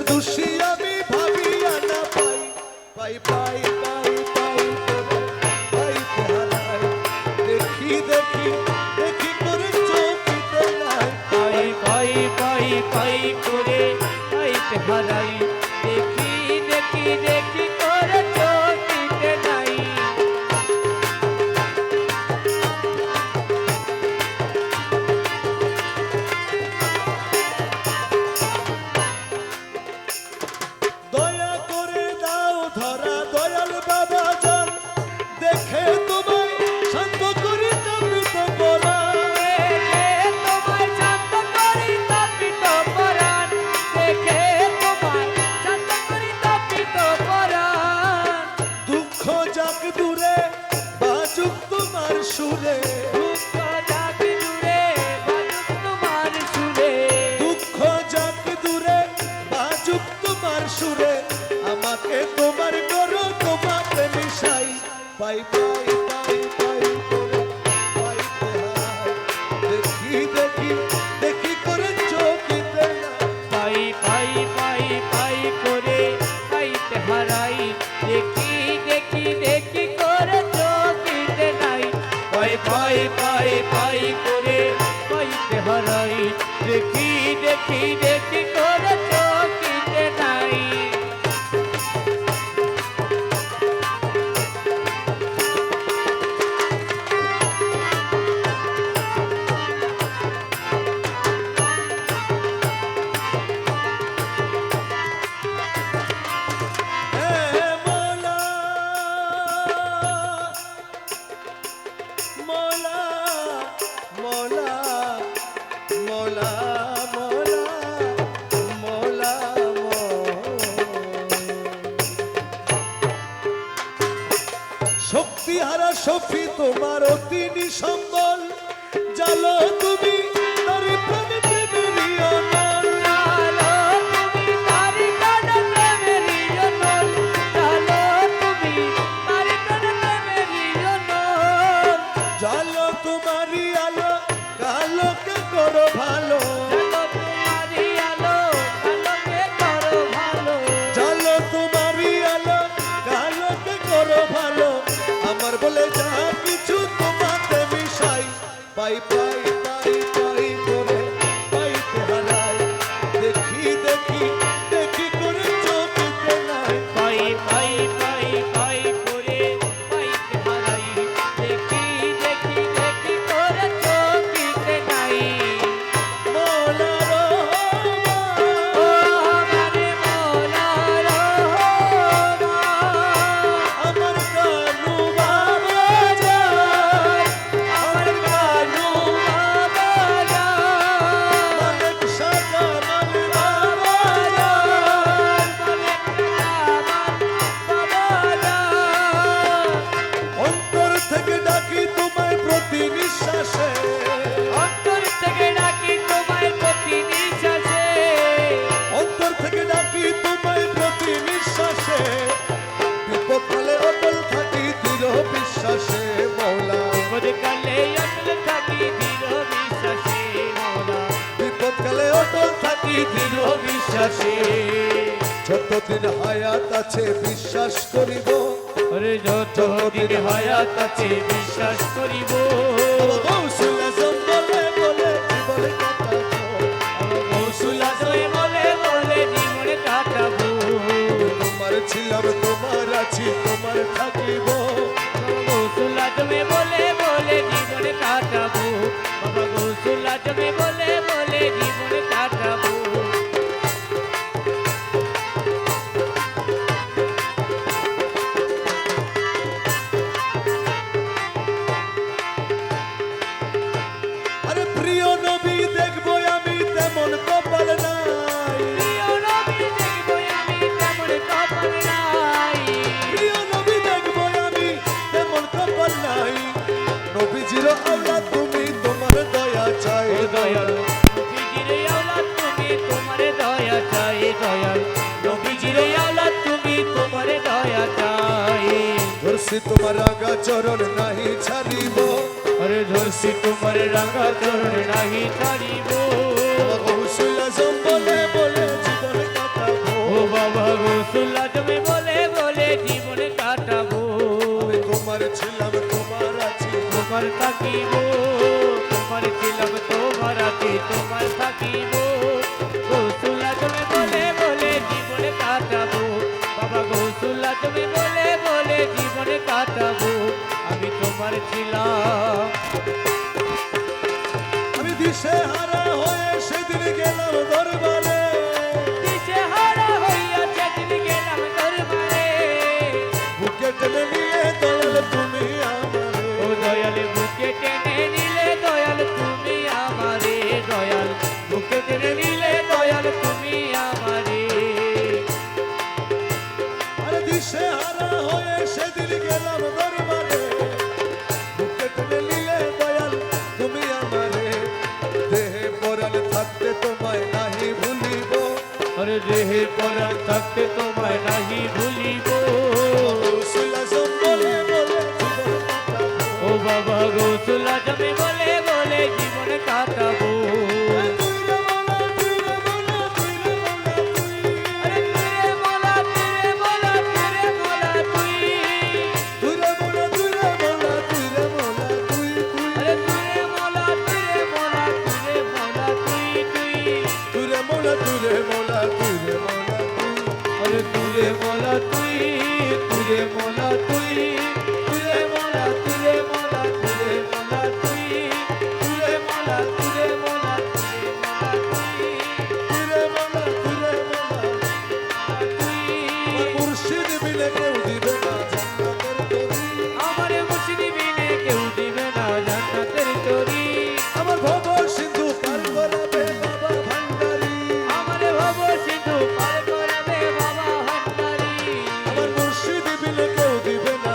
দোষী আমি ভাবিয়া না পাই পাই পাই পাই পাই পাই হারাই দেখি দেখি দেখি করে চোখিতে নাই পাই পাই পাই পাই করে পাইতে হারাই দেখি দেখি দেখি করে চোখিতে নাই দয়া করে দাও ধরা দয়াল বাবা জান দেখে তোমায় শান্ত করি তাপিত পরাণ তোমায় শান্ত করি তাপিত পরাণ দেখে তোমায় শান্ত করি তাপিত পরাণ দুঃখ যাক দূরে বাজুক তোমার সুরে দুঃখ যাক দূরে বাজুক তোমার সুরে দুঃখ যাক দূরে বাজুক তোমার সুরে আমাকে তোমার করো তোমাকে মিশাই পাই পাই পাই পাই করে পাইতে হারাই দেখি দেখি দেখি করে চোখিতে না পাই পাই পাই পাই করে পাইতে হারাই দেখি দেখি দেখি করে চোখিতে নাই পাই পাই পাই পাই করে পাইতে হারাই দেখি দেখি দেখি করে চোখিতে নাই হে মোলা মোলা মোলা মোলা মোলা শক্তি হারা সফি তোমার অতি নিসম্বল জালো তুমি তার প্রেমে প্রেমেরই অনল জালো তুমি তার প্রাণে প্রেমেরই অনল জালো তুমি তার প্রাণে প্রেমেরই অনল জালো তোমারই আলো কালোকে করো ভালো জালো তোমারই আলো কালোকে করো ভালো জালো তোমারই আলো কালোকে করো ভালো আমার বলে যা কিছু তোমাতে মিশাই পাই পাই পাই পাই করে পাইতে হারাই দেখি দেখি দেখি করে চোখিতে নাই পাই পাই পাই পাই করে পাইতে হারাই দেখি দেখি দেখি করে চোখিতে নাই মোলা রহমান ও আমারে মোলা রহমান আমার কানু বাবা যান আমার কানু বাবা যান মানিক সাজা মান বাবা অন্তর থেকে ডাকি তোমায় প্রতি নিঃশ্বাসে অন্তর থেকে ডাকি তোমায় প্রতি নিঃশ্বাসে অন্তর থেকে ডাকি তোমায় প্রতি নিঃশ্বাসে বিপদকালে অটল থাকি দৃঢ় বিশ্বাসে মৌলা বিপদকালে অটল থাকি দৃঢ় বিশ্বাসে মোরা বিপদকালে অটল থাকি দৃঢ় বিশ্বাসে যতদিন হায়াত আছে বিশ্বাস করিব ওরে যতদিন হায়াত আছে বিশ্বাস করিব গৌসুল আজম বলে বলে জীবনে কাটাবো গৌসুল আজম বলে বলে জীবনে কাটাবো তোমার ছিলাম তোমার আছি তোমার থাকিব গৌসুল আজম বলে বলে জীবনে কাটাবো বাবা গৌসুল আজম বলে বলে জীবনে কাটাবো আরে প্রিয় নবী দেখবো আমি তেমন কপাল নাই প্রিয় নবী দেখবো আমি তেমন কপাল নাই প্রিয় নবী দেখবো আমি তেমন কপাল নাই নবীজির আওলাদ তুমি তোমার দয়া চাই ও দয়াল নবীজির আওলাদ তুমি তোমার দয়া চাই দয়াল নবীজির আওলাদ তুমি তোমার দয়া চাই ধরছি তোমার আগা চরণ নাহি ছাড়িব अरे धरसी तुम्हारे रंगा चरण नहीं तारीबो গৌসুল আজম বলে বলে জীবন কাটাবো গোসল আজমে বলে বলে জীবন কাটাবো আমি তোমার ছিলাম তোমার আছি তোমার থাকিব তোমার ছিলাম তোমার আছি তোমার থাকিব গোসল আজমে বলে বলে জীবন কাটাবো বাবা গোসল আজমে বলে বলে জীবন কাটাবো আমি তোমার ছিলাম আমি দিশে হারা হয়ে সেদিন গেলাম দরবারে দিশেহারা হইয়া সেদিন গেলাম দরবারে বুকে টেনে নিয়ে দয়াল তুমি আমারে ও দয়াল বুকে টেনে নিলে দয়াল তুমি আমারে দয়াল বুকে টেনে নিলে দয়াল তুমি আমারে আরে দিশে হারা হয়ে সেদিন গেলাম দরবারে বুকে টেনে নিলে দয়াল তুমি আমারে দেহে পরাল থাকতে তোমায় নাহি ভুলিব আরে দেহে পরাণ থাকতে তোমায় নাহি ভুলিব গোসল আজম বলে বলে জীবন কাটাবো। ও বাবা গোসল আজমে বলে বলে জীবন কাটাবো তুই রে মোলা, তুই রে মোলা, তুই রে মোলা, তুই। আরে তুই মোলা তুই মোলা তুই মোলা তুই তুই রে মোলা, তুই রে মোলা, তুই রে মোলা, তুই, তুই। আরে তুই মোলা তুই মোলা তুই মোলা তুই তুই রে মোলা, তুই রে মোলা, তুই রে মোলা, তুই। আরে তুই মোলা তুই মোলা তুই মোলা তুই মোলা তুই মোলা তুই মোলা তুই মোলা তুই মোলা তুই তুই রে মোলা, তুই রে মোলা। তুই আমার মুর্শিদ বিনে কেউ দিবে না জান্নাতের তরি। আমার মুসলিমিনে কেউ দিবে না জান্নাতের তরি আমার ভব সিন্ধু পার করাবে বাবা ভান্ডারী। আমার ভব সিন্ধু পার করাবে বাবা ভান্ডারী আমার মুর্শিদ বিনে কেউ দিবে না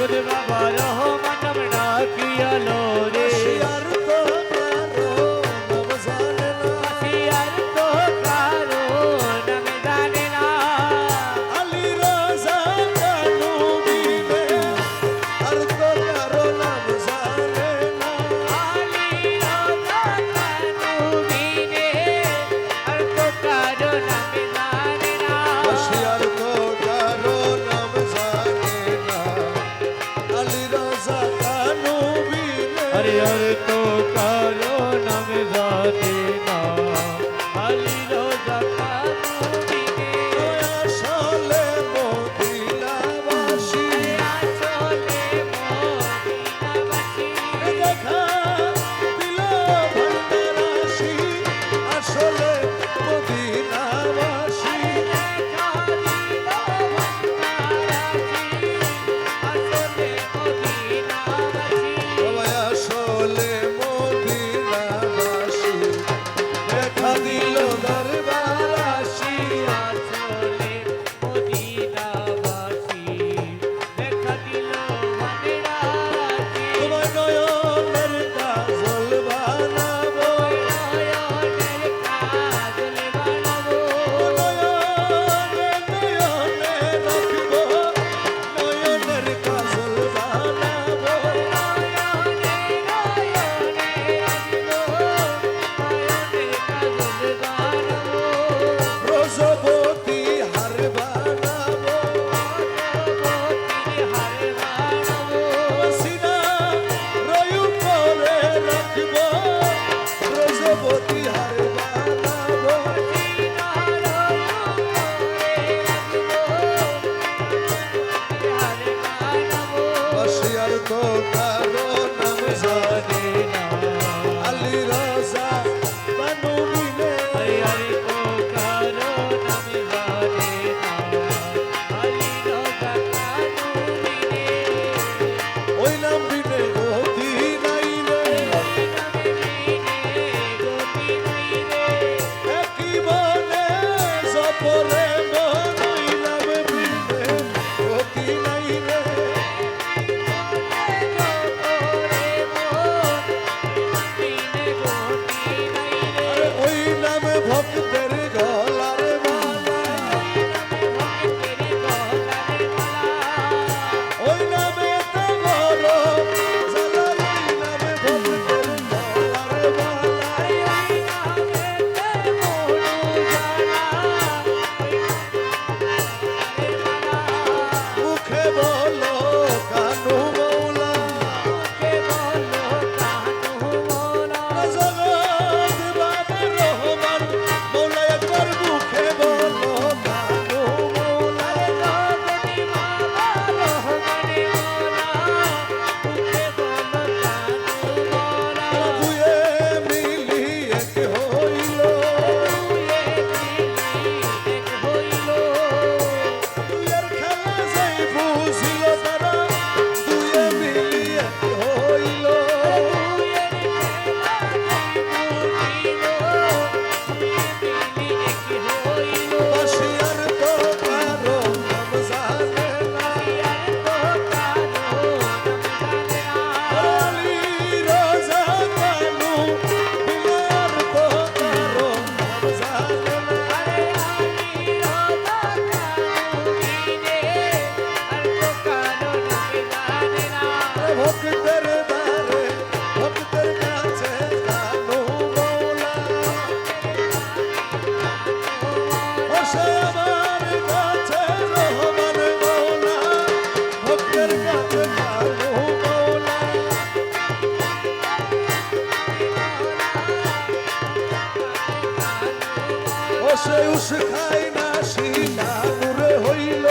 জগৎ বাবা রহমান নাম ডাকিয়ালো রে আর তো কারো নাম জানে না আর তো কারো নাম জানে না আলী রাজা কানু বিনে আর তো কারো নাম জানে না আলী রাজা কানু বিনে আর তো কারো নাম জানে না আর তো কারো নাম জানে না আলী রাজা কানু বিনে अरे अरे तो कारो नाम जाने ना अली रोजा कानू बिने আসলে মদিনাবাসী आचले मोदीनाबासी দেখা দিল ভান্ডারাসী আসলে মদিনাবাসী देखा दिलो भंडारासी आचले मोदीनाबासी সবাই আসলে মদিনাবাসী দেখা দিল দরবারাসী आचले मोदीनाबासी देखा दिलो भंडारासी তোমার নয়নের কাজল বানাবো নয়নের কাজল বানাবো নয়নে নয়নে রাখবো নয়নের কাজল বানাবো রজবতী হার বানাবো সিনা রয়ু করে রাখবো রজবতী হার বানাবো বসিয়ার তো কারো নাম জানে না আলী রাজা কানু বিনে ওই নাম বিনে গতি নাই রে একই মনে জপরে মন ওই নাম বিনে গতি নাই রে আরে ওই নাম ভক্তের গলার মালা ওই নামে তো বড় জ্বালা ওই নামে ভক্তের গলার মালা মুখে বলো কানু মৌলা জগৎ বাবা রহমান মৌলা একবার মুখে বলো কানু মৌলা দুয়ে মিলি এক হইল দুয়ের খেলা যাই বুঝিল তারা দুয়ে মিলি এক হইল বসিয়ার তো কারো নাম জানে না আলী রাজা কানু বিনার তো কারো নাম জানে না ভক্তের দ্বারে ভক্তের কাছে কানু মৌলা বসে আমার কাছে রহমান মৌলা ভক্তের কাছে কানু মৌলা বসে উস খাই না শিলা নূরে হইল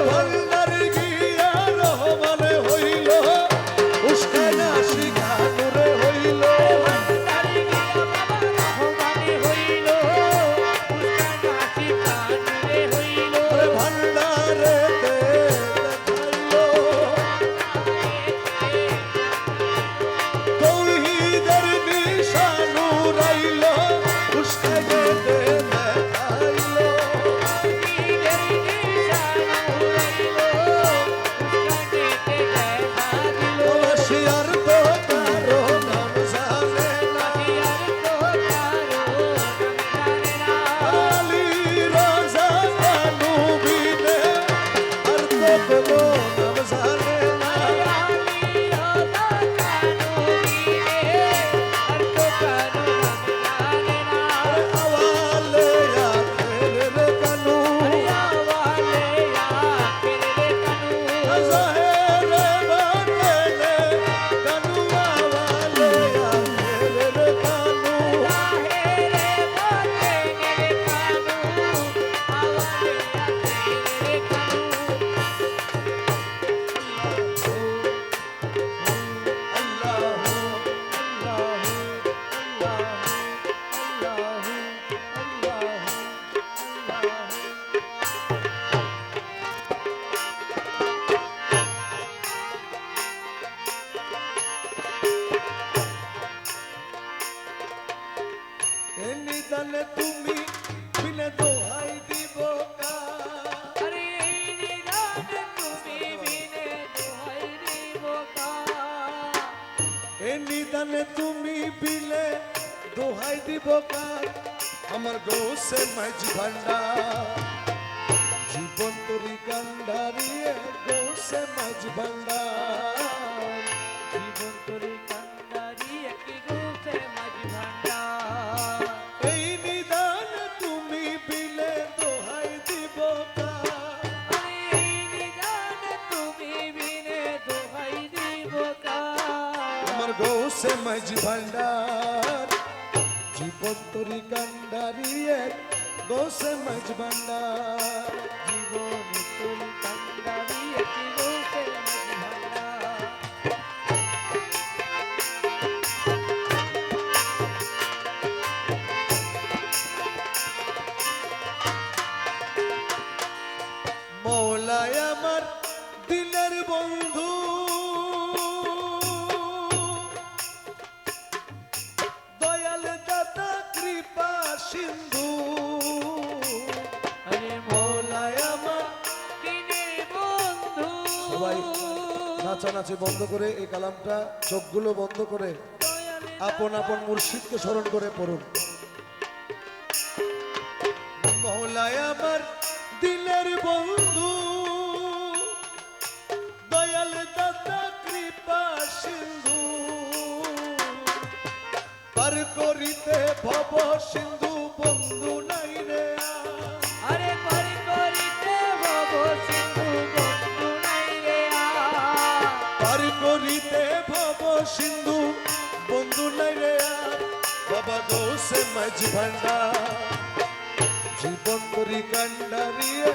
ভান্ডার গিয়া রহমান হইল উস খাই না শিলা নূরে হইল ভান্ডারেতে দেখাইল তৌহিদের নিশানু রাইল তুমি বিনে দোহাই দিব কার? আরে এই নিদানে তুমি বিনে দোহাই দিব কার? এ নিদানে তুমি বিলে দোহাই দিব কার? আমার গৌসে মাঝ ভান্ডার জীবন তরি কান্ডারিয়ে গৌসে মাঝ ভান্ডার জীবন তোরে কান্ডারি একটি গৌসে মাঝ ভান্ডার। এই নিদান তুমি বিলে দোহাই দিব কার? আরে এই নিদানে তুমি বিনে দোহাই দিব কার? আমার গৌসে মাঝ ভান্ডার জীবন তরি কান্ডারিয়ে গৌসে মাঝ ভান্ডার জীবন তোরে কান্ডারি একটি গৌসে মাঝ ভান্ডার। মৌলায় আমার দিলের বন্ধু দয়াল দাতা কৃপা সিন্ধু আরে মৌলায় আমার দিনের বন্ধু সবাই নাচানাচি বন্ধ করে এই কালামটা চোখগুলো বন্ধ করে দয়ালে আপন আপন মুর্শিদকে স্মরণ করে পড়ুন। মৌলায় আমার দিলের বন্ধু দয়াল দাতা কৃপা সিন্ধু পার করিতে ভব সিন্ধু বন্ধু নাই রে আর। আরে পার করিতে ভব সিন্ধু বন্ধু নাই রে আর। পার করিতে ভব সিন্ধু বন্ধু নাই রে আর। বাবা গৌসে মাঝ ভান্ডার জীবন তরি কান্ডারিয়ে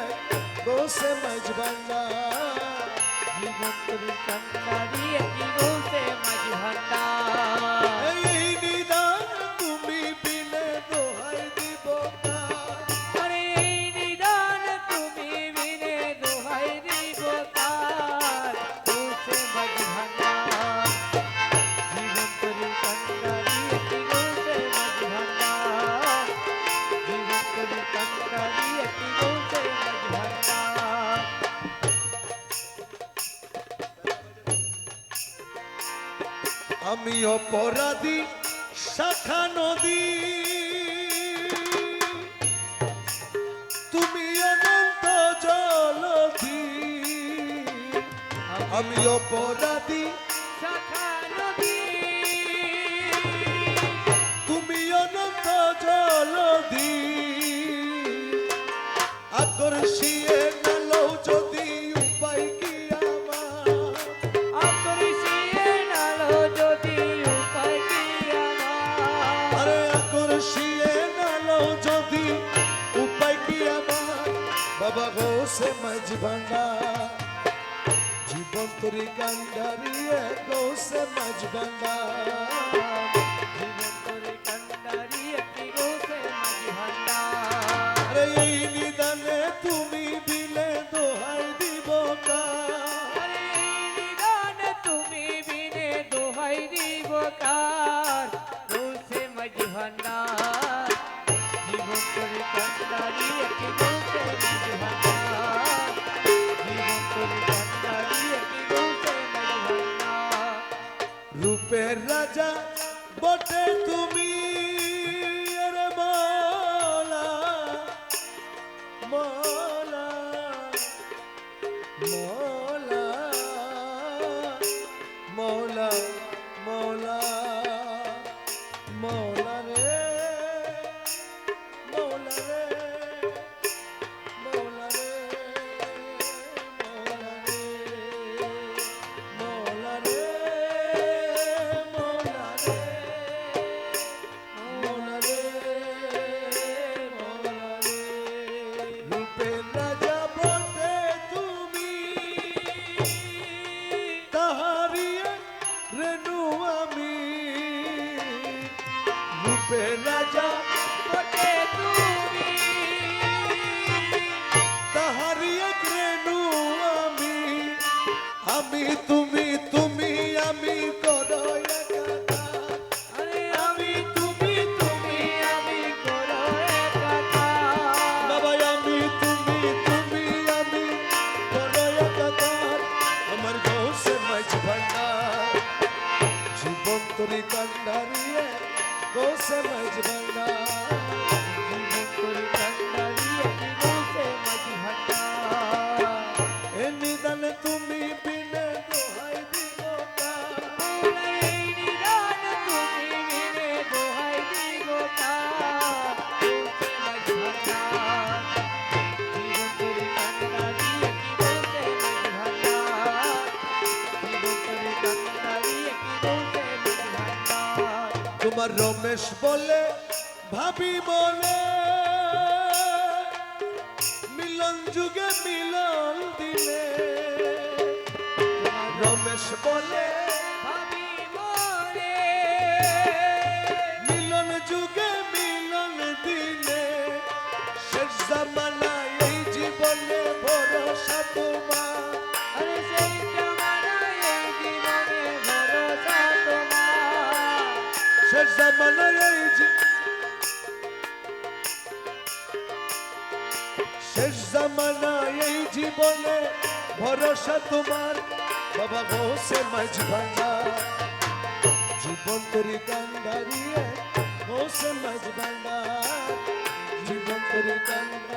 গৌসে মাঝ ভান্ডার জীবন তোরে কান্ডারি একটি গৌসে মাঝ ভান্ডার। এই নিদান তুমি বিনে দোহাই দিব কার? আরে এই নিদান তুমি বিনে দোহাই দিব কার? গৌসে মাঝ ভান্ডার জীবন তোরে কান্ডারি একটি গৌসে মাঝ ভান্ডার। জীবন তোরে কান্ডারি একটি গৌসে মাঝ ভান্ডার। আমি অপরাধী শাখা নদী তুমি অনন্ত জলধি আমি অপরাধী শাখা নদী তুমি অনন্ত জলধি আকর্ষিয়ে নালো যদি উপায় কি আমার আকর্ষিয়ে নালো যদি উপায় কি আমার। আরে আকর্ষিয়ে নালো যদি উপায় কি আমার বাবা গৌসে মাঝ ভান্ডার জীবন তরি কান্ডারিয়ে গৌসে মাঝ ভান্ডার জীবন তোরে কান্ডারি একটি গৌসে মাঝ ভান্ডার। আরে এই নিদানে তুমি বিলে দোহাই দিব কার? আরে এই নিদানে তুমি বিনে দোহাই দিব কার? গৌসে মাঝ ভান্ডার জীবন তোরে কান্ডারি একটি গৌসে মাঝ ভান্ডার। জীবন তোরে কান্ডারি একটি গৌসে মাঝ ভান্ডার। রূপের রাজা বটে তুমি রে মৌলা মৌলা মৌলা মৌলা মৌলা মৌলা রে মৌলা রে মৌলা রে মৌলা রে মৌলা রে মৌলা রে আমার রমেশ বলে ভাবি মনে মিলন যুগে মিলন দিনে রমেশ বলে ভাবি মনে মিলন যুগে মিলন দিনে শেষ জামানায় এই জীবনে ভরসা তোমার আরে সেই জামানায় এই জীবনে ভরসা তোমার শেষ জামানায় এই শেষ জামানায় এই জীবনে ভরসা তোমার বাবা ঘোষে মাঝ ভান্ডার জীবন তরি কান্ডারিয়ে ঘোষে মাঝ ভান্ডার জীবন তরি কান্ডার